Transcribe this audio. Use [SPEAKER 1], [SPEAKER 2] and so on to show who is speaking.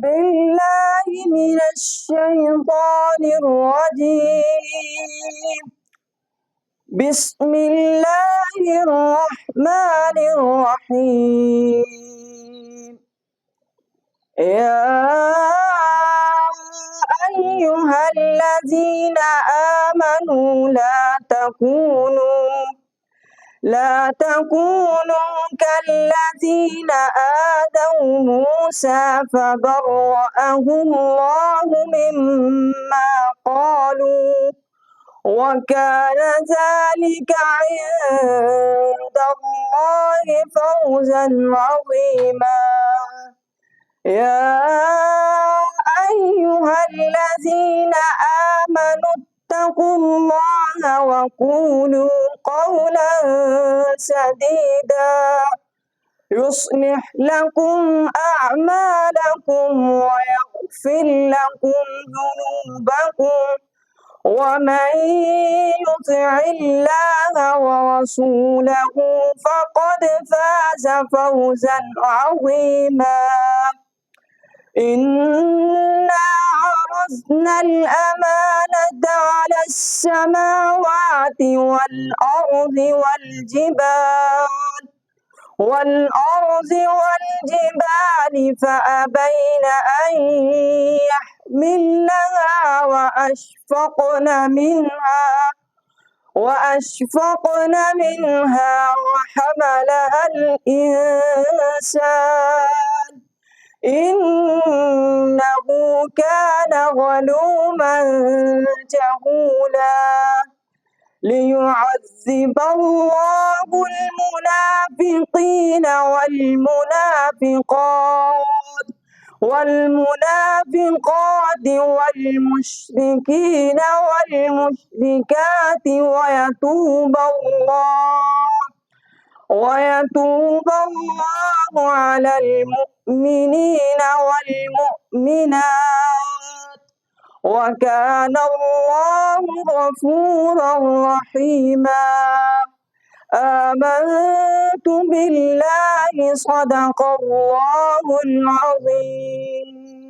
[SPEAKER 1] بالله من الشيطان الرجيم. بسم الله الرحمن الرحيم. يا أيها الذين آمنوا لا تكونوا كالذين آذوا موسى فبرأه الله مما قالوا وكان ذلك عند الله فوزا عظيما. يا أيها الذين آمنوا اتقوا الله وقولوا قولا سديدا يصلح لكم أعمالكم ويغفر لكم ذنوبكم ومن يطع الله ورسوله فقد فاز فوزا عظيما. إنا عرضنا الأمانة على السماوات والأرض والجبال فأبين أن يحملنها وأشفقن منها وحملها الإنسان إنه كان ظلوما جهولا. ليعذب الله المنافقين والمنافقات والمشركين والمشركات ويتوب الله على المؤمنين والمؤمنات وكان الله غفورا رحيما. آمنت بالله صدق الله العظيم.